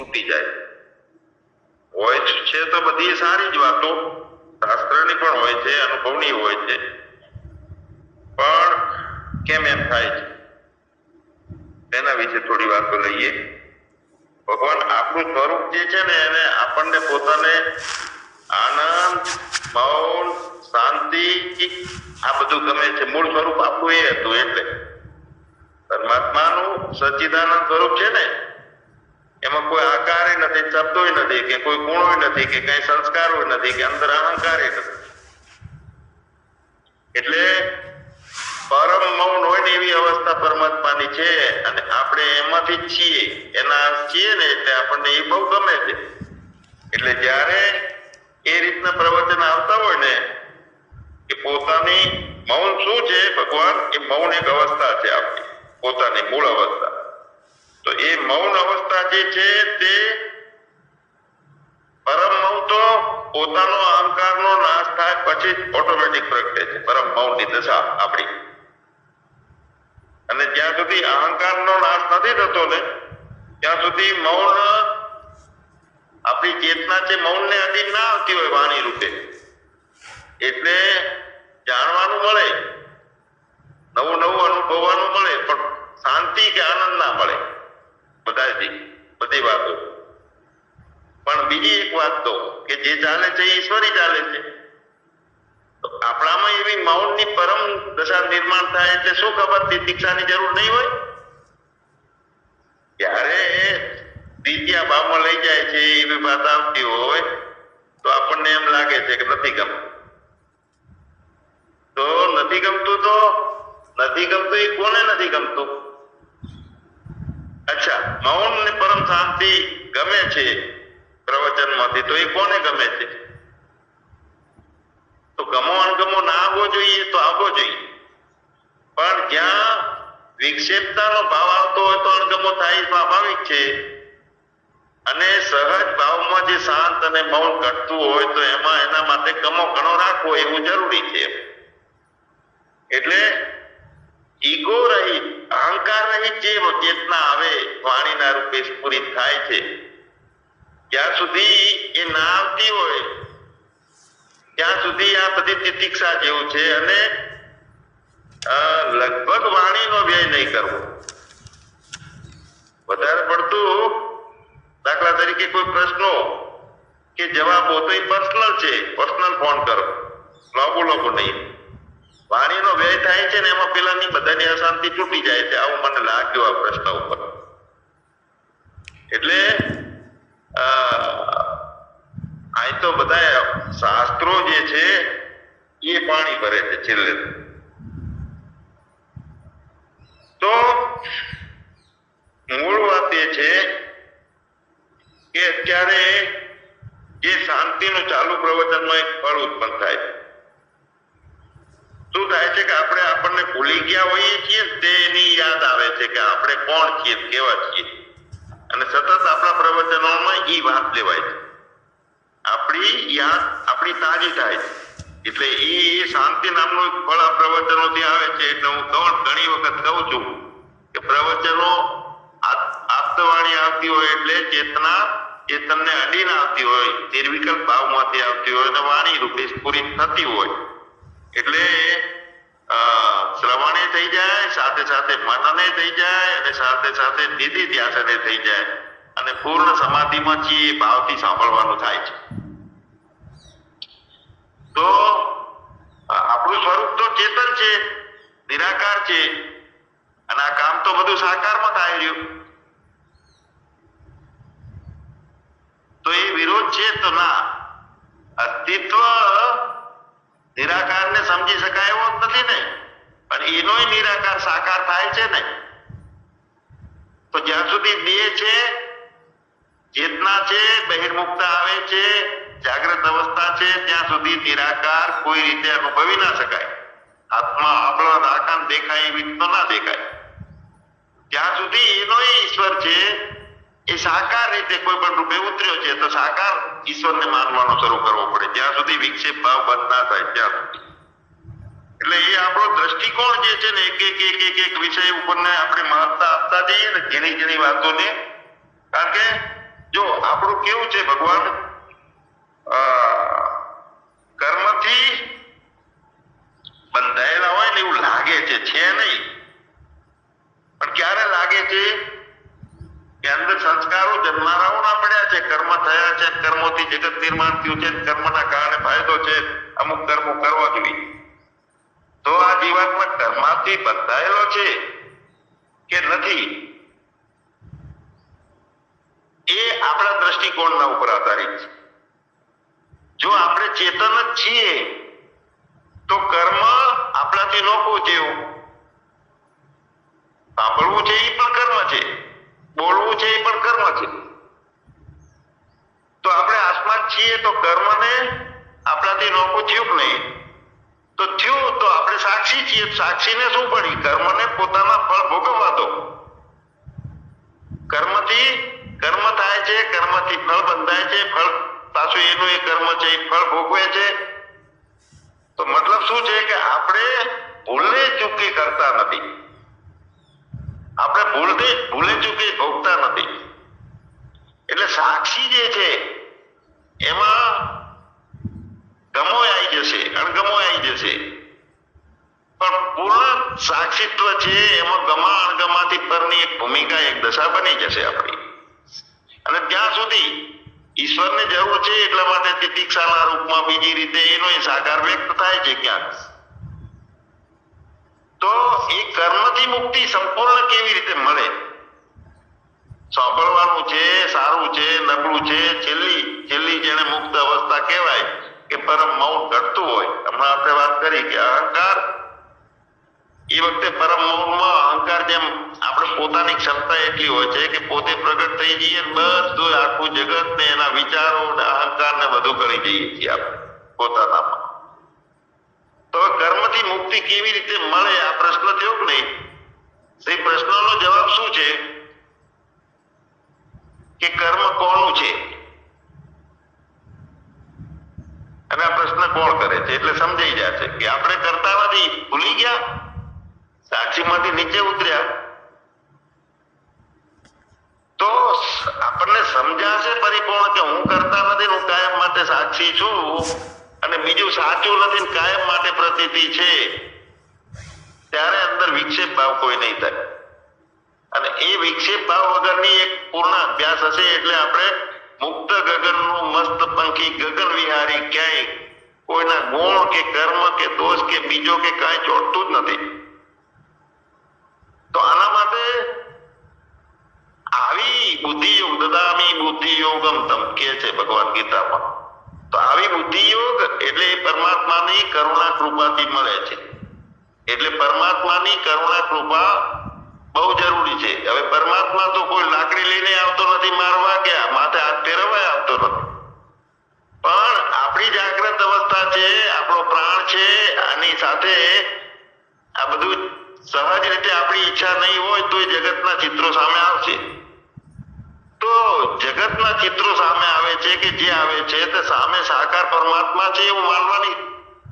તૂટી જાય. હોય છે તો બધી સારી જ વાતો, શાસ્ત્રની પણ હોય છે, અનુભવની હોય છે, પણ કેમ એમ થાય છે તેના વિશે થોડી વાતો લઈએ. ભગવાન આપણું સ્વરૂપ જે છે ને એને આપણને પોતાને આનંદ, મૌન, શાંતિ આ બધું ગમે છે. મૂળ સ્વરૂપ આપણું એ હતું. એટલે પરમાત્માનું સચ્ચિદાનંદ સ્વરૂપ છે ને એમાં કોઈ આકારે નથી, શબ્દોય નથી, કે કોઈ ગુણોય નથી, કે કઈ સંસ્કારોય નથી, કે અંદર અહંકારે નથી. એટલે પરમ મૌન હોય ને એવી અવસ્થા પરમાત્માની છે અને આપણે એમાંથી જ છીએ, એના છીએ ને એટલે આપણને એ બહુ ગમે છે. એટલે જ્યારે એ રીતના પ્રવચન આવતા હોય ને કે પોતાની મૌન શું છે ભગવાન, એ મૌન એક અવસ્થા છે આપણી પોતાની મૂળ અવસ્થા. તો એ મૌન અવસ્થા જે છે તે પરમ મૌન તો પોતાનો અહંકારનો નાશ થાય પછી ઓટોમેટિક પ્રગટે છે પરમ મૌનની દશા આપણી. અને જ્યાં સુધી અહંકારનો નાશ નથી થતો ને ત્યાં સુધી મૌન આપણી ચેતના છે મૌનને અધીન ના આવતી હોય વાણી રૂપે. એટલે જાણવાનું મળે, નવું નવું અનુભવવાનું મળે, પણ શાંતિ કે આનંદ ના મળે બધી વાતો. પણ બીજી એક વાત તો કે જે ચાલે છે એ ઈશ્વરી ચાલે છે. તો આપણામાં એવી મૌનની પરમ દશા નિર્માણ થાય એટલે શું ખબર તિતિક્ષાની જરૂર નહીં હોય. ત્યારે દ્વિતીય ભાવમાં લઈ જાય છે એવી વાત આવતી હોય તો આપણને એમ લાગે છે કે નથી ગમતું. તો નથી ગમતું એ કોને નથી ગમતું? અચ્છા, મૌન ને પરમ શાંતિ ગમે છે પ્રવચનમાંથી, તો એ કોને ગમે છે? તો ગમો અણગમો ના આવવો જોઈએ તો આવવો જોઈએ, પણ જ્યાં વિક્ષેપતાનો ભાવ આવતો હોય તો અણગમો થાય સ્વાભાવિક છે. અને સહજ ભાવમાં જે શાંત અને મૌન ઘટતું હોય તો એમાં એના માટે ગમો ઘણો રાખવો એવું જરૂરી છે. એટલે ઈગો રહિત, અહંકાર રહિત જે ચેતના આવે વાણીના રૂપે સ્ફુરિત થાય છે, જ્યાં સુધી એ ના આવતી હોય ત્યાં સુધી આ બધી તિતિક્ષા જેવું છે. અને લગભગ વાણીનો વ્યય નહીં કરવો વધારે પડતું. દાખલા તરીકે કોઈ પ્રશ્નો કે જવાબો તો એ પર્સનલ છે, પર્સનલ ફોન કરો, લાંબુ નહીં. વાણીનો વ્યય થાય છે ને એમાં પેલાની બધાની અશાંતિ તૂટી જાય છે. આવું મને લાગ્યું આ પ્રશ્ન ઉપર. એટલે અહીં તો બધા શાસ્ત્રો જે છે એ પાણી ભરે છે છેલ્લે. તો મૂળ વાત એ છે કે અત્યારે જે શાંતિનું ચાલુ પ્રવચનમાં એક ફળ ઉત્પન્ન થાય છે. શું થાય છે કે આપણે આપણને ભૂલી ગયા હોઈએ છીએ તેની યાદ આવે છે કે આપણે કોણ છીએ, કેવા છીએ, અને સતત આપણા પ્રવચનોમાં એ વાત લેવાય છે. આપણી યાદ આપણી તાજી થાય છે. એટલે એ શાંતિ નામનું એક ફળ આ પ્રવચનોથી આવે છે. એટલે હું ઘણી વખત કહું છું કે પ્રવચનો આપ્તવાણી આવતી હોય એટલે ચેતનને અડીને આવતી હોય, નિર્વિકલ્પ ભાવમાંથી આવતી હોય અને વાણી રૂપે સ્ફુરિત થતી હોય એટલે શ્રવણે થઈ જાય, સાથે સાથે મનને થઈ જાય, અને સાથે સાથે નિધિ ધ્યાસને થઈ જાય, અને પૂર્ણ સમાધિમાં છીએ એ ભાવથી સાંભળવાનું થાય છે. તો આપણું સ્વરૂપ તો ચેતન છે, નિરાકાર છે, અને આ કામ તો બધું સાકારમાં થાય રહ્યું. તો એ વિરોધ છે તો ના, અસ્તિત્વ નિરાકારને સમજી શકાય એવો જ નથી ને, પણ એનોય નિરાકાર સાકાર થાય છે ને. તો જ્યાં સુધી દેહ છે, ચેતના છે, બહિર્મુક્તા આવે છે, જાગ્રત અવસ્થા છે, ત્યાં સુધી નિરાકાર કોઈ રીતે અનુભવી ના શકાય. આત્મા આપણો આકાર દેખાય એવી તો ના દેખાય. ત્યાં સુધી એનોય ઈશ્વર છે એ સાકાર રીતે કોઈ પણ રૂપે ઉતર્યો છે, તો સાકાર ઈશ્વરને માનવાનો શરૂ કરવો પડે જ્યાં સુધી વિક્ષેપ ભાવ બંધ ના થાય ત્યાં સુધી. એટલે એ આપણો દ્રષ્ટિકોણ જે છે ને એક વિષય ઉપરને આપણે મહત્તા આપતા જઈએ ને ઝીણી વાતોને. કારણ કે જો આપણું કેવું છે ભગવાન કર્મથી બંધાયેલા હોય ને એવું લાગે છે નહીં. પણ ક્યારે લાગે છે કે અંદર સંસ્કારો જન્મારાઓના પડ્યા છે, કર્મ થયા છે, કર્મોથી જગત નિર્માણ થયું છે, કર્મના કારણે ફાયદો છે, અમુક કર્મો કરવા જોઈએ. તો આ જીવાત્મા કર્મથી બંધાયેલો છે કે નથી એ આપણા દ્રષ્ટિકોણના ઉપર આધારિત છે. જો આપણે ચેતન જ છીએ તો કર્મ આપણાથી નોખું છે. સાંભળવું છે એ પણ કર્મ છે, બોલવું છે એ પણ કર્મ છે. તો આપણે આત્મા છીએ તો કર્મને આપણાથી નોખું થયું કે નહીં? તો થયું તો આપણે સાક્ષી છીએ. સાક્ષીને શું પડી? કર્મને પોતાના ફળ ભોગવવા દો. કર્મથી કર્મ થાય છે, કર્મથી ફળ બંધાય છે, ફળ પાછું એનું એ કર્મ છે એ ફળ ભોગવે છે. તો મતલબ શું છે કે આપણે ભૂલે ચૂકે કરતા નથી, આપણે ભૂલે ચૂકે ભોગતા નથી. એટલે સાક્ષી જે છે એમાં ગમો આવી જશે, અણગમો આવી જશે, પણ પૂર્ણ સાક્ષીત્વ છે એમાં ગમા અણગમાથી પરની એક ભૂમિકા, એક દશા બની જશે આપણી. અને ત્યાં સુધી ઈશ્વરને જરૂર છે એટલા માટે તિતિક્ષાના રૂપમાં બીજી રીતે એનો એ સાકાર વ્યક્ત થાય છે ક્યાંક. તો એ કર્મથી મુક્તિ સંપૂર્ણ કેવી રીતે મળે? સાંભળવાનું છે, સારું છે, નબળું છે, છેલ્લી જેને મુક્ત અવસ્થા કહેવાય કે પરમ મૌન ઘટતું હોય. હમણાં આપણે વાત કરી કે અહંકાર, એ વખતે પરમ મૌનમાં અહંકાર જેમ આપણે પોતાની ક્ષમતા એટલી હોય છે કે પોતે પ્રગટ થઈ જઈએ, બધું આખું જગત ને એના વિચારો ને અહંકાર ને બધું કરી જઈએ છીએ આપણે પોતાનામાં. તો કર્મથી મુક્તિ કેવી રીતે મળે આ પ્રશ્ન થયો કે નહીં? એ પ્રશ્નનો જવાબ શું છે કે કર્મ કોનું છે અને આ પ્રશ્ન કોણ કરે છે એટલે સમજાઈ જશે કે આપણે કરતા નથી, ભૂલી ગયા, સાક્ષીમાંથી નીચે ઉતર્યા. તો આપણને સમજાશે પરિપૂર્ણ કે હું કરતા નથી, હું કાયમ માટે સાક્ષી છું, અને બીજું સાચું નથી, કાયમ માટે પ્રતીતિ છે. ત્યારે અંદર વિક્ષેપ ભાવ કોઈ નહીં થાય. અને એ વિક્ષેપ ભાવ વગરની એક પૂર્ણ અભ્યાસ હશે એટલે આપણે મુક્ત ગગનનું મસ્ત પંખી ગગન વિહારી, ક્યાંય કોઈના ગુણ કે કર્મ કે દોષ કે બીજો કે કાંઈ ચોટતું જ નથી. તો આના માટે આવી બુદ્ધિયોગ દદામી બુદ્ધિયોગમ તમ કે છે ભગવદ્ ગીતામાં. તો આવી બુદ્ધિયોગ એટલે પરમાત્માની કરુણા કૃપાથી મળે છે. એટલે પરમાત્માની કરુણા કૃપા બહુ જરૂરી છે. હવે પરમાત્મા તો કોઈ લાકડી લઈને આવતો નથી મારવા, કે માથે હાથ ફેરવવા આવતો નથી, પણ આપણી જાગ્રત અવસ્થા છે, આપણો પ્રાણ છે, આની સાથે આ બધું સહજ રીતે આપણી ઈચ્છા નહીં હોય તો જગતના ચિત્રો સામે આવશે. તો જગતના ચિત્રો સામે આવે છે કે જે આવે છે તે સામે સાકાર પરમાત્મા છે એવું માનવાની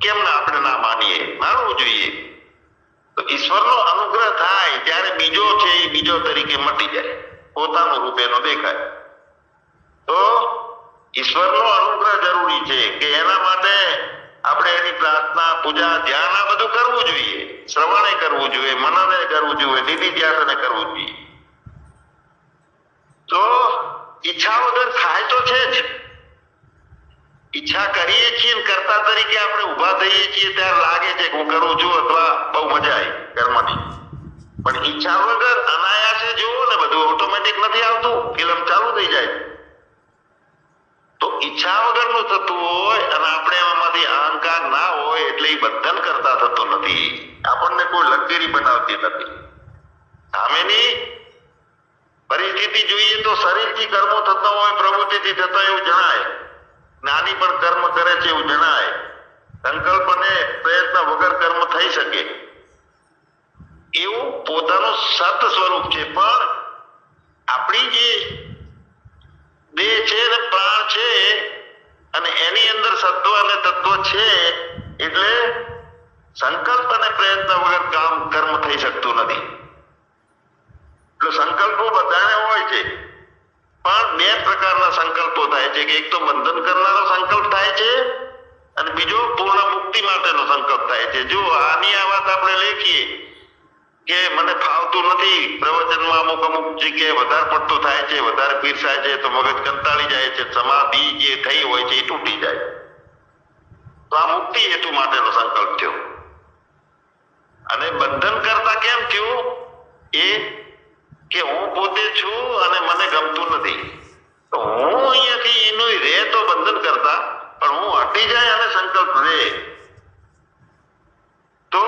કેમ ના આપણે ના માનીએ? માનવું જોઈએ. તો ઈશ્વરનો અનુગ્રહ થાય ત્યારે બીજો છે એ બીજો તરીકે મટી જાય, પોતાનું રૂપ એનો દેખાય. તો ઈશ્વરનો અનુગ્રહ જરૂરી છે કે એના માટે આપણે એની પ્રાર્થના, પૂજા, ધ્યાન આ બધું કરવું જોઈએ, શ્રવણે કરવું જોઈએ, મનને કરવું જોઈએ, નિધિધ્યાસને કરવું જોઈએ. તો ઈચ્છા વગર થાય તો છે જ. ઈચ્છા કરીએ છીએ ને કરતા તરીકે આપણે ઉભા થઈએ છીએ ત્યારે લાગે છે કે હું કરું છું અથવા બહુ મજા આવી કર્મની. પણ ઈચ્છા વગર અનાયાસે જુઓ ને બધું ઓટોમેટિક નથી આવતું, ફિલ્મ ચાલુ થઈ જાય. તો ઈચ્છા વગરનું થતું હોય અને આપણે એમાંથી અહંકાર ના હોય એટલે એ બંધન કરતા થતો નથી, આપણને કોઈ લગીરી બનાવતી નથી. સામેની પરિસ્થિતિ જોઈએ તો શરીરથી કર્મો થતા હોય, પ્રવૃત્તિથી થતા એવું જણાય, જ્ઞાની પણ કર્મ કરે છે એવું જણાય, સંકલ્પ અને પ્રયત્ન વગર કર્મ થઈ શકે એવું પોતાનું સત સ્વરૂપ છે. પણ આપણી જે દેહ છે ને પ્રાણ છે અને એની અંદર સત્વ અને તત્વ છે એટલે સંકલ્પ અને પ્રયત્ન વગર કર્મ થઈ શકતું નથી. એટલે સંકલ્પો બધાને હોય છે પણ બે પ્રકાર પ્રકારના સંકલ્પો થાય છે કે એક તો બંધન કરનારો સંકલ્પ થાય છે અને બીજો પૂર્ણ મુક્તિ માટેનો સંકલ્પ થાય છે. જો આની આ વાત આપણે લેખીએ કે મને ફાવતું નથી, પ્રવચનમાં અમુક જગ્યાએ વધારે પડતું થાય છે, વધારે પીરસાય છે તો મગજ કંટાળી જાય છે, સમાધિ જે થઈ હોય છે એ તૂટી જાય, તો આ મુક્તિ હેતુ માટેનો સંકલ્પ થયો. અને બંધન કરતા કેમ થયું? એ કે હું પોતે છું અને મને ગમતું નથી, તો હું અહીંયાથી એનું રે તો બંધન કરતા, પણ હું હટી જાય અને સંકલ્પ રે, તો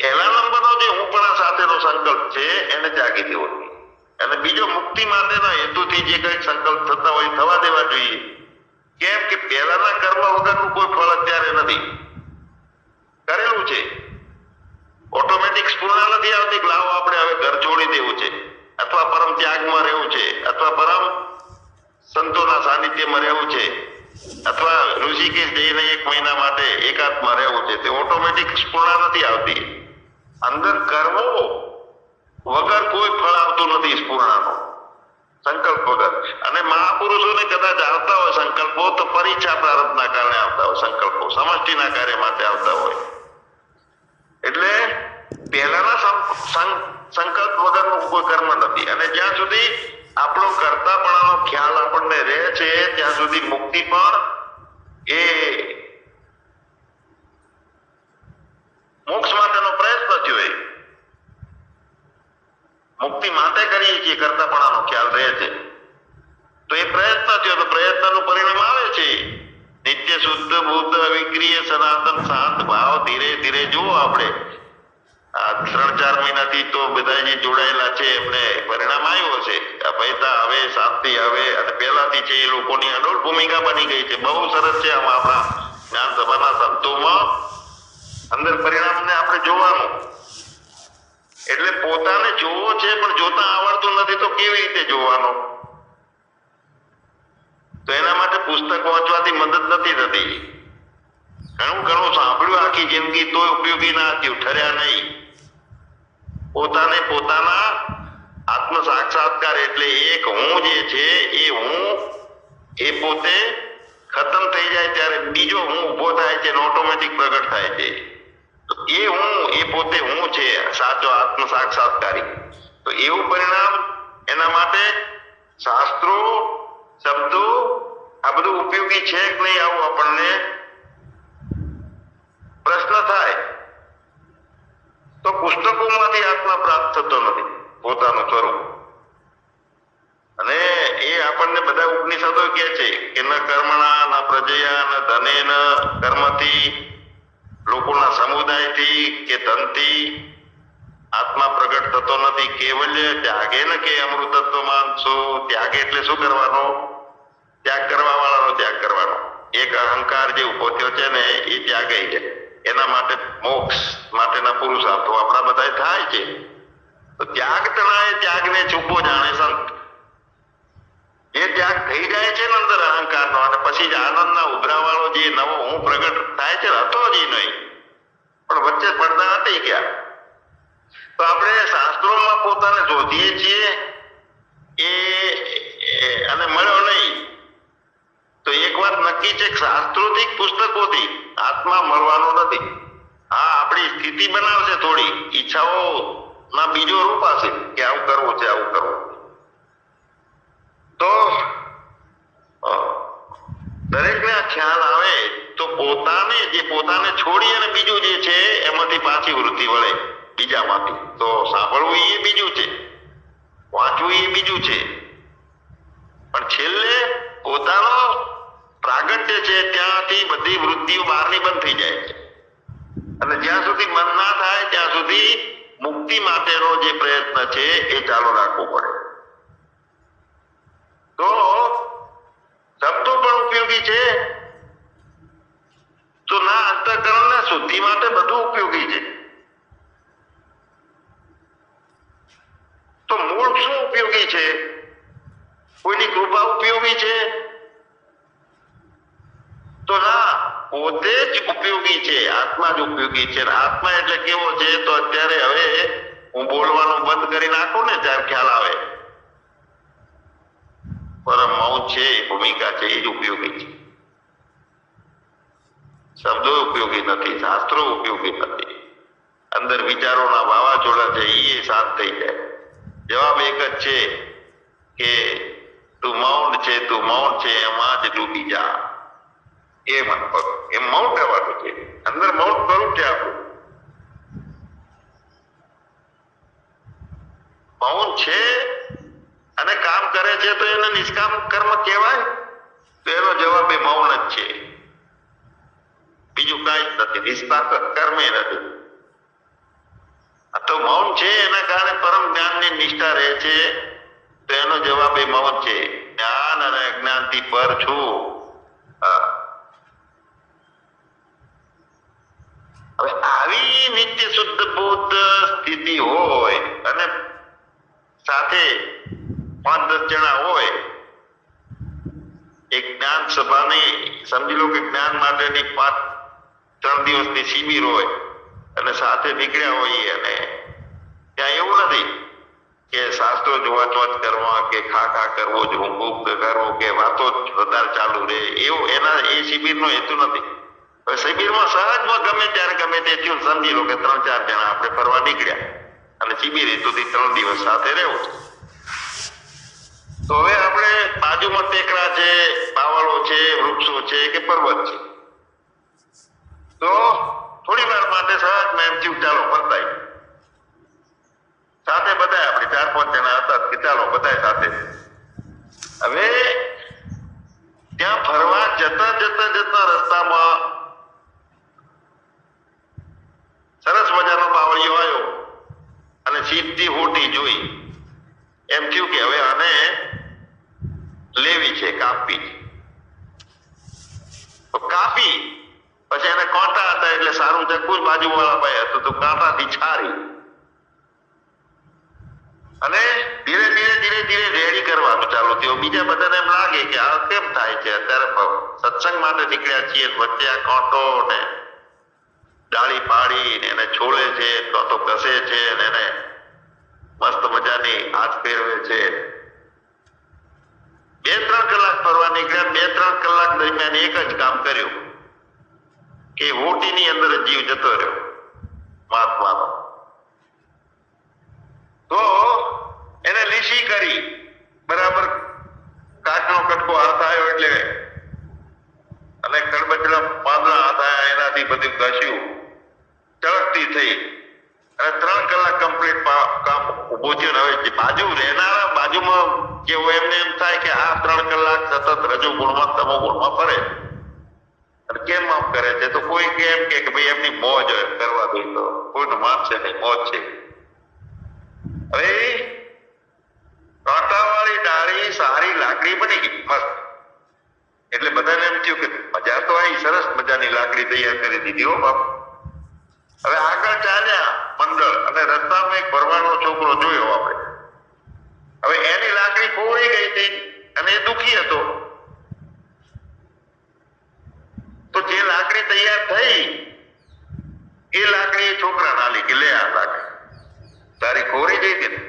પહેલા નંબરનો જે હુંપણા સાથેનો સંકલ્પ છે એને જાગી દેવો જોઈએ. અને બીજો મુક્તિ માટેના હેતુથી જે કંઈક સંકલ્પ થતા હોય થવા દેવા જોઈએ. કેમ કે પહેલાના કર્મ વગરનું કોઈ ફળ અત્યારે નથી. કરેલું છે ઓટોમેટિક સ્ફૂર્ણા નથી આવતી, લાવો આપણે હવે ઘર છોડી દેવું છે, અથવા પરમ ત્યાગમાં રહેવું છે, અથવા પરમ સંતોના સાનિધ્યમાં રહેવું છે, અથવા ઋષિકેશ જઈને 1 મહિના માટે એકાંતમાં રહેવું છે, તે ઓટોમેટિક સ્ફૂર્ણા નથી આવતી. અંદર કરવો વગર કોઈ ફળ આવતું નથી સ્ફૂર્ણાનો, સંકલ્પ વગર. અને મહાપુરુષોને કદાચ આવતા હોય સંકલ્પો તો પરીક્ષા પ્રારબ્ધના કારણે આવતા હોય સંકલ્પો, સમષ્ટિના કાર્ય માટે આવતા હોય. એટલે પહેલાના સંકલ્પ વગરનું કોઈ કર્મ નથી. અને જ્યાં સુધી આપણો કર્તાપણાનો ખ્યાલ આપણને રહે છે ત્યાં સુધી મુક્તિ પણ એ મોક્ષ માટેનો પ્રયત્ન થયો. મુક્તિ માટે કરીએ છીએ, કર્તાપણાનો ખ્યાલ રહે છે તો એ પ્રયત્ન થયો, તો પ્રયત્નનું પરિણામ આવે છે નિત્ય શુદ્ધ બુદ્ધ વિક્રિય સનાતન શાંત ભાવ. ધીરે ધીરે જુઓ આપણે આ 3-4 મહિનાથી તો બધા જે જોડાયેલા છે એમને પરિણામ આવ્યું હશે. અભયતા આવે, શાંતિ આવે, અને પહેલાથી છે એ લોકોની અડોળ ભૂમિકા બની ગઈ છે. બહુ સરસ છે આમાં આપણા જ્ઞાન સભાના સંતોમાં અંદર પરિણામને આપણે જોવાનું. એટલે પોતાને જોવો છે પણ જોતા આવડતું નથી તો કેવી રીતે જોવાનો? તો એના માટે પુસ્તક વાંચવાથી મદદ નથી થતી. ઘણું સાંભળ્યું આખી જિંદગી તોય ઉપયોગી ના થયું, ઠર્યા નહીં. પોતાને પોતાના આત્મ સાક્ષાત્કાર એટલે એક હું જે છે એ હું એ પોતે ખતમ થઈ જાય ત્યારે બીજો હું ઉભો થાય છે અને ઓટોમેટિક પ્રગટ થાય છે. તો એ હું એ પોતે હું છે સાચો આત્મ સાક્ષાત્કારી. તો એવું પરિણામ એના માટે શાસ્ત્રો શબ્દો આ બધું ઉપયોગી છે કે નહીં આવું આપણને પ્રશ્ન થાય. તો પુસ્તકોમાંથી આત્મા પ્રાપ્ત થતો નથી પોતાનું સ્વરૂપ. અને એ આપણને બધા ઉપનિષદો કહે છે કે ન કર્મણા ન પ્રજયા ન ધને ન કર્મથી, લોકોના સમુદાયથી કે ધનથી આત્મા પ્રગટ થતો નથી. કેવલ્ય ત્યાગે ન કે અમૃતત્વ માનસો. ત્યાગ એટલે શું કરવાનો? ત્યાગ કરવા વાળાનો ત્યાગ કરવાનો. એક અહંકાર જે ઉભો થયો છે ને એ ત્યાગે છે. એના માટે મોક્ષ માટેના પુરુષાર્થો આપણા બધા થાય છે. તો ત્યાગ તણાએ ત્યાગને ચૂપો જાણે સંત. એ ત્યાગ થઈ જાય છે ને અંદર અહંકારનો, અને પછી જ આનંદના ઉભરા વાળો જે નવો હું પ્રગટ થાય છે, હતો જ નહીં પણ વચ્ચે પડદા હટી ગયા. તો આપણે શાસ્ત્રોમાં પોતાને શોધીએ છીએ અને મળ્યો નહીં. તો એક વાત નક્કી છે કે શાસ્ત્રોથી પુસ્તકોથી આત્મા મળવાનો નથી. હા, આપણી સ્થિતિ બનાવશે, થોડી ઈચ્છાઓ ના બીજો રૂપ હશે કે આવું કરવું છે આવું કરવું. તો દરેકને આ ખ્યાલ આવે તો પોતાને છોડી અને બીજું જે છે એમાંથી પાછી વૃત્તિ વળે બીજામાંથી. તો સાંભળવું એ બીજું છે, વાંચવું એ બીજું છે, પણ છેલ્લે પોતાનો પ્રાગટ્ય છે ત્યાંથી બધી વૃત્તિઓ બહારની બંધ થઈ જાય છે. અને જ્યાં સુધી મન ના થાય ત્યાં સુધી મુક્તિ માટેનો જે પ્રયત્ન છે એ ચાલુ રાખવો પડે. તો શબ્દો પણ ઉપયોગી છે. તો ના અંતઃકરણના શુદ્ધિ માટે બધું ઉપયોગી છે. તો મૂળ શું ઉપયોગી છે? કોઈની કૃપા ઉપયોગી છે? તો ના, પોતે જ ઉપયોગી છે, આત્મા જ ઉપયોગી છે. આત્મા એટલે કેવો છે? તો અત્યારે હવે હું બોલવાનું બંધ કરી નાખું ને ત્યારે ખ્યાલ આવે. પરમ મૌન છે એ ભૂમિકા છે એ જ ઉપયોગી છે. શબ્દો ઉપયોગી નથી, શાસ્ત્રો ઉપયોગી નથી, અંદર વિચારોના વાવાઝોડા છે એ શાંત થઈ જાય. જવાબ એક જ છે કે તું મૌન છે એમાં જ ડૂબી જા. એ મત કરો, એમ મૌન રહેવાનું છે. અંદર મૌન કરવું છે આપણું. મૌન છે અને કામ કરે છે તો એને નિષ્કામ કર્મ કહેવાય? તો એનો જવાબ એ મૌન જ છે, બીજું કાંઈ જ નથી. નિષ્કામ કર્મ એ નથી. આ તો મૌન છે એના કારણે પરમ જ્ઞાનની નિષ્ઠા રહે છે, તો એનો જવાબ એ મૌન છે. જ્ઞાન અને અજ્ઞાનથી પર છું. હવે આવી નિત્ય શુદ્ધ બુદ્ધ સ્થિતિ હોય અને સાથે 5-10 જણા હોય, એક જ્ઞાન સભાની સમજી લો કે જ્ઞાન માટેની 3 દિવસની શિબિર હોય અને સાથે નીકળ્યા હોઈએ, અને ત્યાં એવું નથી કે શાસ્ત્રો જ વાંચવાચ કરવા કે ખા કરવો જ ઊંઘ કરવો કે વાતો જ વધારે ચાલુ રહે, એવું એ શિબિરનો હેતુ નથી. હવે શિબિરમાં સહજમાં ગમે ત્યારે ગમે તે થયું, સમજી લો કે 3-4 જણા આપણે ફરવા નીકળ્યા અને શિબિર હેતુથી 3 દિવસ સાથે રહેવું. તો હવે આપણે બાજુમાં ટેકરા છે, પાવડો છે, વૃક્ષો છે કે પર્વત છે, તો થોડી વાર માટે સહજમાં એમ થયું ચાલો ફરતાય. સાથે બધા આપણે 4-5 જણા હતા કે ચાલો બધા સાથે. હવે ત્યાં ફરવા જતા રસ્તામાં સરસ મજાનો બાવળિયો આવ્યો અને સીધી હોટી જોઈ. એમ થયું કે હવે આને લેવી છે, કાપી. તો કાપી પછી એને કાંટા હતા એટલે સારું ચક્કુ જ બાજુવાળા ભાઈ હતું તો કાંટાથી છારી અને ધીરે ધીરે રેડી કરવાનું ચાલુ થયું. બીજા બધાને એમ લાગે કે આ કેમ થાય છે, અત્યારે સત્સંગ માટે નીકળ્યા છીએ, વચ્ચે આ કાંટો ને ડાળી પાડી ને એને છોડે છે, તો ઘસે છે ને એને મસ્ત મજાની હાથ ફેરવે છે. 2-3 કલાક ફરવા નીકળ્યા. 2-3 કલાક દરમિયાન એક જ કામ કર્યું કે હોટીની અંદર જીવ જતો રહ્યો મહાત્માનો. તો એને લીસી કરી, બરાબર કાચનો કટકો હાથ આવ્યો એટલે અને કડબચડા પાંદડા હાથ આવ્યા, એનાથી બધું ઘસ્યું, ચળકતી થઈ અને 3 કલાક કમ્પ્લીટ કામ ઉભું થયું. હવે બાજુ રહેનારા બાજુમાં કેવું એમને એમ થાય કે આ 3 કલાક સતત રજુ ગુણમાં તમો ગુણમાં ફરે અને કેમ આમ કરે છે, તો કોઈ કેમ કે ભાઈ એમની મોજ કરવા દે, તો કોઈનું માનશે નહીં, મોજ છે. હવે કાંટાવાળી ડાળી સારી લાકડી બની ગઈ મસ્ત, એટલે બધાને એમ થયું કે મજા તો આવી, સરસ મજાની લાકડી તૈયાર કરી દીધી હો બાપ. હવે આગળ ચાલ્યા મંડળ અને રસ્તામાં એક ભરવાનો છોકરો જોયો આપણે. હવે એની લાકડી કોળી ગઈ હતી અને એ દુખી હતો. તો જે લાકડી તૈયાર થઈ એ લાકડી છોકરાને આલી કે લે આ લાકડી તારી કોળી ગઈ હતી,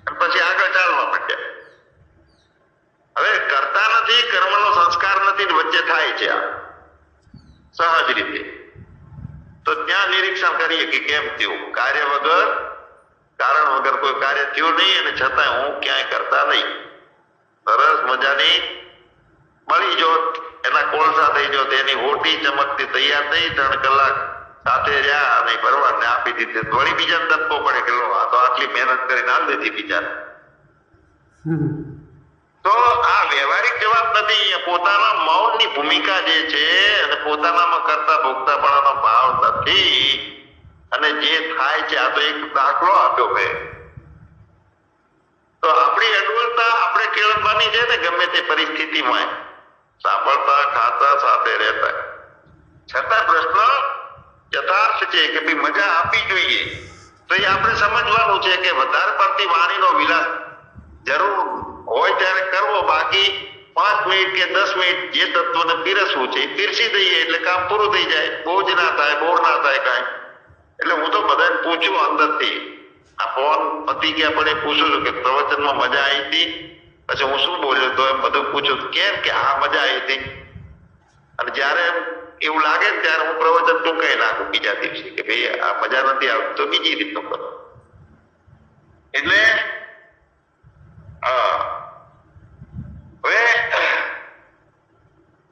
અને પછી આગળ ચાલવા માંડ્યા. હવે કરતા નથી, કર્મનો સંસ્કાર નથી, વચ્ચે થાય છે આ સહજ રીતે. તો ત્યાં નિરીક્ષણ કરીએ કે કેમ થયું. કાર્ય વગર, કારણ વગર કોઈ કાર્ય થયું નહીં અને છતાં હું ક્યાંય કરતા નહીં. સરસ મજાની મળી જોત, એના કોળસા થઈ જોત, એની હોટી ચમકતી તૈયાર થઈ, 3 કલાક સાથે રહ્યા અને ભરવાડને આપી દીધી. વળી બીજાને ધક્કો પડે કે લો આ તો આટલી મહેનત કરીને આલ દીધી બીજાને. તો આ વ્યવહારિક જવાબ નથી. પોતાના મૌનની ભૂમિકા જે છે અને પોતાનામાં કરતા ભોગતાપણાનો ભાવ નથી, અને જે થાય છે આ તો એક દાખલો આપ્યો મેં. તો આપણી અડવલતા આપણે કેળવવાની છે ને, ગમે તે પરિસ્થિતિમાં સાંભળતા ખાતા સાથે રહેતા. છતાં પ્રશ્ન યથાર્થ છે કે ભાઈ મજા આપવી જોઈએ. તો એ આપણે સમજવાનું છે કે વધારે પડતી વાણીનો વિલાસ જરૂર હોય ત્યારે કરવો, બાકી 5 મિનિટ કે 10 મિનિટ જે તત્વને પીરસવું છે એ પીરસી દઈએ એટલે કામ પૂરું થઈ જાય. બોજ ના થાય, બોર ના થાય કાંઈ. એટલે હું તો બધાને પૂછું અંદરથી, આ ફોન પતી ગયા પણ એ પૂછું છું કે પ્રવચનમાં મજા આવી હતી, પછી હું શું બોલ્યો તો એમ બધું પૂછ્યું કેમ કે આ મજા આવી હતી. અને જયારે એવું લાગે ને ત્યારે હું પ્રવચન ટૂંકાઈ નાખું બીજા દિવસે કે ભાઈ આ મજા નથી આવતી તો બીજી રીતનું કરો. એટલે હવે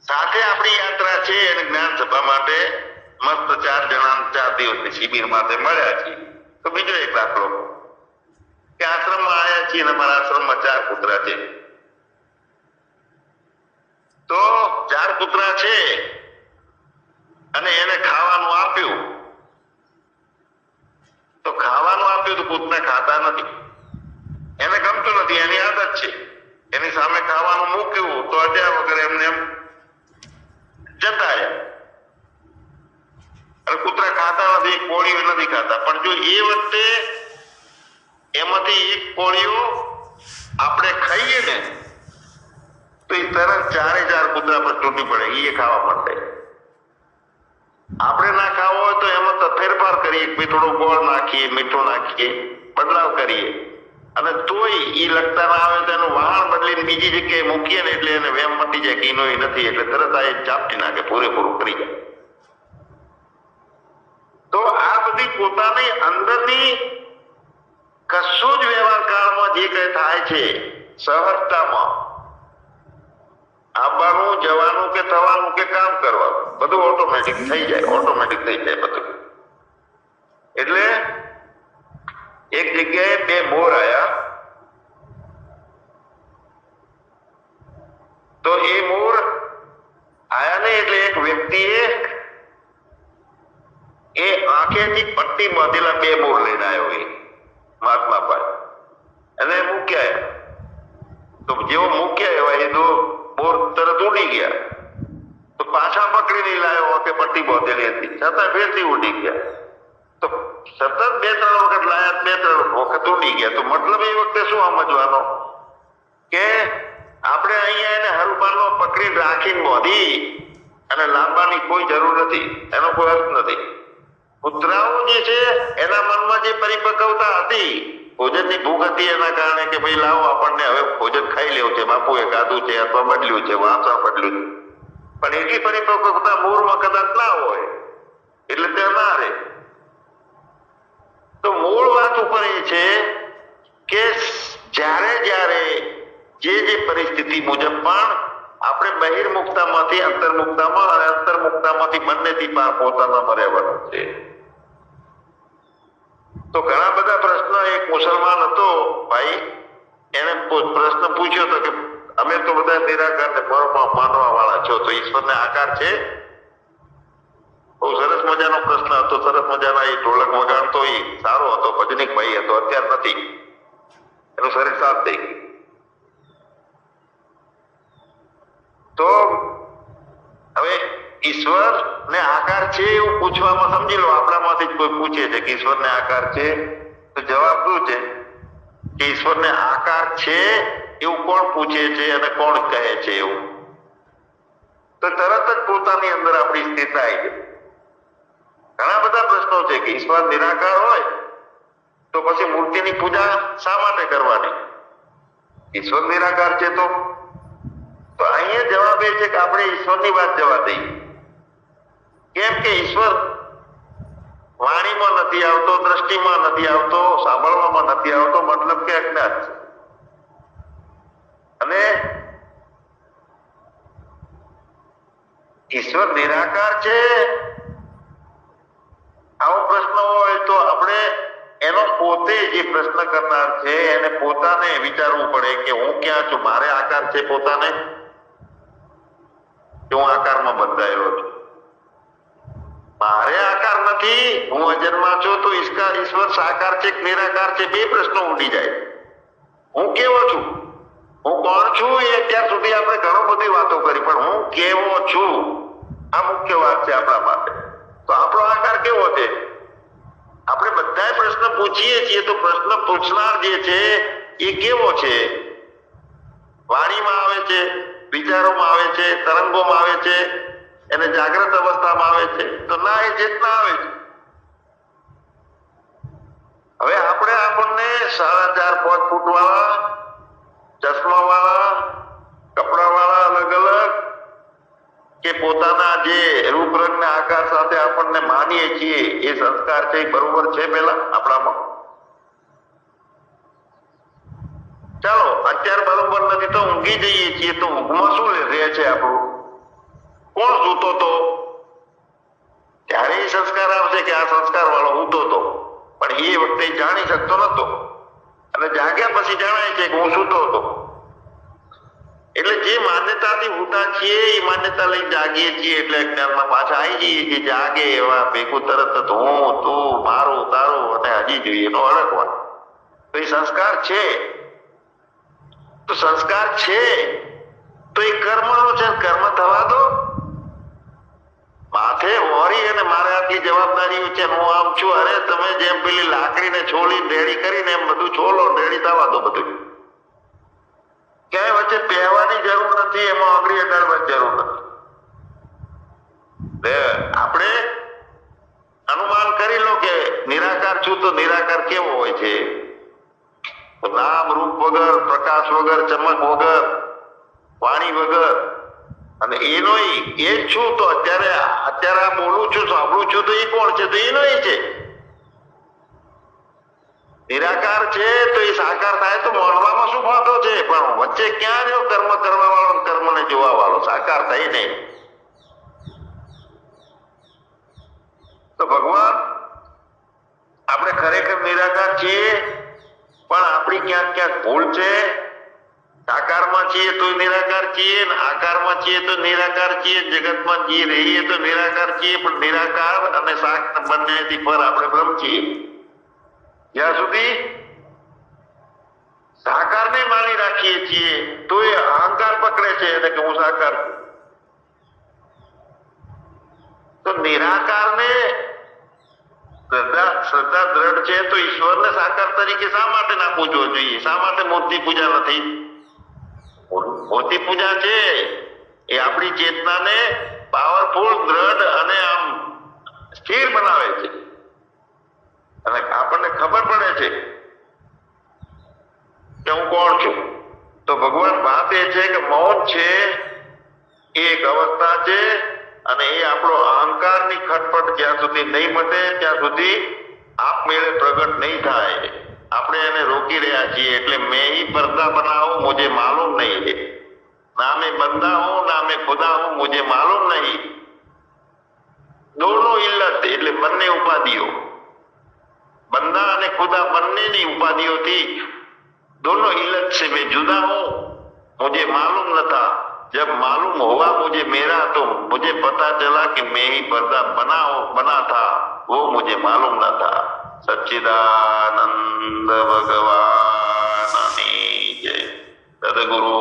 સાથે આપણી યાત્રા છે અને જ્ઞાન સભા માટે મસ્ત 4 જણા 4 દિવસની શિબિર માટે મળ્યા છીએ. તો બીજો એક દાખલો કે આશ્રમમાં આવ્યા છીએ અને મારા આશ્રમમાં 4 કૂતરા છે. તો 4 કૂતરા છે અને એને ખાવાનું આપ્યું તો કૂતરા ખાતા નથી. એને ગમતું નથી, એની આદત છે. એની સામે ખાવાનું મૂક્યું તો અડ્યા વગર એમને એમ જતા રહ્યા. અને કૂતરા ખાતા નથી, કોળીઓ નથી ખાતા. પણ જો એ વખતે એમાંથી એક કોળીઓ આપણે ખાઈએ ને તો એ તરત 4 કૂતરા પર તૂટી પડે, એ ખાવા માંડે. આપણે ના ખાવો હોય તો એમાં તો ફેરફાર કરીએ, થોડો ગોળ નાખીએ, મીઠું નાખીએ, બદલાવ કરીએ. અને તોય એ લગતા ના આવે તો એનું વહાણ બદલીને બીજી જગ્યાએ મૂકીએ ને એટલે એને વેમ મટી જાય કે એનો નથી, એટલે તરત આ ચાપટી નાખે, પૂરેપૂરું કરી જાય. તો આ બધી પોતાની અંદરની કશું જ વ્યવહાર કાળમાં જે કઈ થાય છે સહજતામાં આવવાનું, જવાનું કે થવાનું કે કામ કરવાનું બધું ઓટોમેટિક થઈ જાય બધું. એટલે એક જગ્યાએ 2 મોર આયા. તો એ મોર આયા ને એટલે એક વ્યક્તિએ એ આંખેથી પટ્ટી બાંધેલા 2 મોર લઈને આવ્યો. એ મહાત્મા પાસે અને મૂક્યા. તો જેવો મૂક્યા એવા એ તો મોર તરત ઉડી ગયા. તો પાછા પકડીને લાવ્યો કે પટ્ટી બાંધેલી હતી, છતાં ફેરથી ઉડી ગયા. તો સતત 2-3 વખત લાયા, 2-3 વખત ઉડી ગયા. તો મતલબ એ વખતે શું સમજવાનો કે આપણે અહીંયા એને હરપાનો પકડીને રાખીને બાંધી અને લાંબાની કોઈ જરૂર નથી, એનો કોઈ અર્થ નથી. કૂતરાઓ જે છે એના મનમાં જે પરિપક્વતા હતી, ભોજનની ભૂખ હતી, એના કારણે કે ભાઈ લાવો આપણને હવે ભોજન ખાઈ લેવું છે, બાપુએ ખાધું છે અથવા બદલ્યું છે, વાંચવા બદલ્યું છે. પણ એટલી પરિપક્વતા મૂળમાં કદાચ ના હોય એટલે તે ના રહે. તો મૂળ વાત ઉપર એ છે કે જ્યારે જે પરિસ્થિતિ મુજબ પણ આપણે બહિર્મુક્તામાંથી અંતર્મુક્તામાં અને અંતર્મુક્તામાંથી બંનેથી પાર પોતાનામાં રહેવાનું છે. તો ઘણા બધા પ્રશ્ન, એક મુસલમાન હતો ભાઈ, એને પ્રશ્ન પૂછ્યો હતો કે અમે તો બધા નિરાકારને માનવા વાળા છો, તો ઈશ્વરને આકાર છે? બહુ સરસ મજાનો પ્રશ્ન હતો. સરસ મજાના એ ઢોલક વગાડતો, એ સારો હતો, ભજનિક ભાઈ હતો. અત્યાર નથી, એનું શરીર સાથ થઈ ગયું. તો હવે ઈશ્વર ને આકાર છે એવું પૂછવામાં સમજી લો આપણામાંથી જ કોઈ પૂછે છે કે ઈશ્વર ને આકાર છે, તો જવાબ શું છે કે ઈશ્વર ને આકાર છે એવું કોણ પૂછે છે અને કોણ કહે છે એવું? તો તરત જ પોતાની અંદર આપણી સ્થિરતા આવી જાય. ઘણા બધા પ્રશ્નો છે કે ઈશ્વર નિરાકાર હોય તો પછી મૂર્તિની પૂજા શા માટે કરવાની? ઈશ્વર નિરાકાર છે તો અહીંયા જવાબ એ છે કે આપણે ઈશ્વરની વાત જવા દઈએ. કેમ કે ઈશ્વર વાણીમાં નથી આવતો, દ્રષ્ટિમાં નથી આવતો, સાંભળવામાં નથી આવતો, મતલબ કે અજ્ઞાત છે. અને ઈશ્વર નિરાકાર છે આવો પ્રશ્ન હોય તો આપણે એનો પોતે જે પ્રશ્ન કરનાર છે એને પોતાને વિચારવું પડે કે હું ક્યાં છું, મારે આકાર છે પોતાને કે હું આકારમાં બંધાયેલો છું? મારે આકાર નથી, હું અજન્મા છું. તો ઈશ્વર સાકાર છે કે નિરાકાર છે? 2 પ્રશ્નો ઉડી જાય. હું કેવો છું, હું કોણ છું, એ અત્યાર સુધી આપણે ઘણો બધી વાતો કરી, પણ હું કેવો છું આ મુખ્ય વાત છે આપણા માટે. તો આપણો આકાર કેવો છે? આપણે બધા પ્રશ્ન પૂછીએ છીએ તો પ્રશ્ન પૂછનાર જે છે એ કેવો છે? વાણીમાં આવે છે, વિચારોમાં આવે છે, તરંગોમાં આવે છે, એને જાગ્રત અવસ્થામાં આવે છે? તો ના, એ ચેતના આવે છે. હવે આપણને 4.5-5 ફૂટ વાળા, ચશ્મા વાળા, રૂપરંગ ને આકાર સાથે આપણને માનીએ છીએ એ સંસ્કાર છે એ બરોબર છે પેલા આપણામાં? ચાલો અત્યારે બરોબર નથી તો ઊંઘી જઈએ છીએ તો ઊંઘમાં શું રહે છે આપણું? કોણ સૂતો તો? ત્યારે એ સંસ્કાર આવશે કે આ સંસ્કાર વાળો ઊતો તો, પણ એ વખતે જાણી શકતો નતો અને જાગ્યા પછી જણાય છે કે હું સૂતો હતો. એટલે જે માન્યતાથી ઊતા છીએ એ માન્યતા લઈ જાગીએ છીએ એટલે અજ્ઞાનમાં પાછા આવી જઈએ કે જાગે એવા ભેગું તરત જ હું તું મારું તારું અને હજી જોઈએ એનો અડકવા. તો એ સંસ્કાર છે. તો સંસ્કાર છે તો એ કર્મનો છે, કર્મ થવા દો. માથે હોરી અને મારે આટલી જવાબદારીઓ છે હું આમ છું. અરે તમે જેમ પેલી લાકડીને છોલી રેડી કરીને એમ બધું છોલો રેડી થવા દો. બધું ક્યાંય વચ્ચે પહેવાની જરૂર નથી, એમાં આંગળી અડાડવાની જરૂર નથી. આપણે અનુમાન કરી લો કે નિરાકાર છું તો નિરાકાર કેવો હોય છે? નામ રૂપ વગર, પ્રકાશ વગર, ચમક વગર, વાણી વગર, અને એનો એ જ છું. તો અત્યારે આ બોલું છું, સાંભળું છું તો એ કોણ છે? તો એનો એ છે. નિરાકાર છે તો એ સાકાર થાય તો માનવામાં શું ફાંદો છે? પણ વચ્ચે ક્યાં રહ્યો કર્મ કરવા વાળો, કર્મને જોવા વાળો? સાકાર થઈ નહીં. તો ભગવાન આપણે ખરેખર નિરાકાર છીએ, પણ આપણી ક્યાંક ક્યાંક ભૂલ છે. સાકારમાં છીએ તો નિરાકાર છીએ, આકારમાં છીએ તો નિરાકાર છીએ, જગતમાં જે રહીએ તો નિરાકાર છીએ, પણ નિરાકાર અને સાકાર બંનેથી પર આપણે બ્રહ્મ છીએ. જ્યાં સુધી સાકારને માની રાખીએ છીએ તો એ અહંકાર પકડે છે એટલે કે હું સાકાર છું. તો નિરાકારને શ્રદ્ધા દ્રઢ છે તો ઈશ્વરને સાકાર તરીકે શા માટે ના પૂજવો જોઈએ? શા માટે મૂર્તિ પૂજા નથી? મૂર્તિ પૂજા છે એ આપણી ચેતનાને પાવરફુલ, દ્રઢ અને આમ સ્થિર બનાવે છે અને આપણને ખબર પડે છે કે હું કોણ છું. તો ભગવાન વાત એ છે કે મૌન છે એ એક અવસ્થા છે અને એ આપણો અહંકારની ખટપટ જ્યાં સુધી નહીં મટે ત્યાં સુધી આપમેળે પ્રગટ નહીં થાય. આપણે એને રોકી રહ્યા છીએ. એટલે મેં ही पर्दा बना हूं मुझे मालूम नहीं है, ना मैं बंदा हूं ना मैं खुदा हूं मुझे मालूम नहीं. दोनों इल्लत એટલે બંને ઉપાધિઓ, બંદા અને ખુદા બંનેની ઉપાધિઓથી दोनों इल्लत से मैं जुदा हूं, मुझे मालूम न था. जब मालूम हुआ मुझे मेरा तो मुझे पता चला कि मैं ही पर्दा बना था, वो मुझे मालूम न था. सच्चिदानंद भगवान जय. सद्गुरु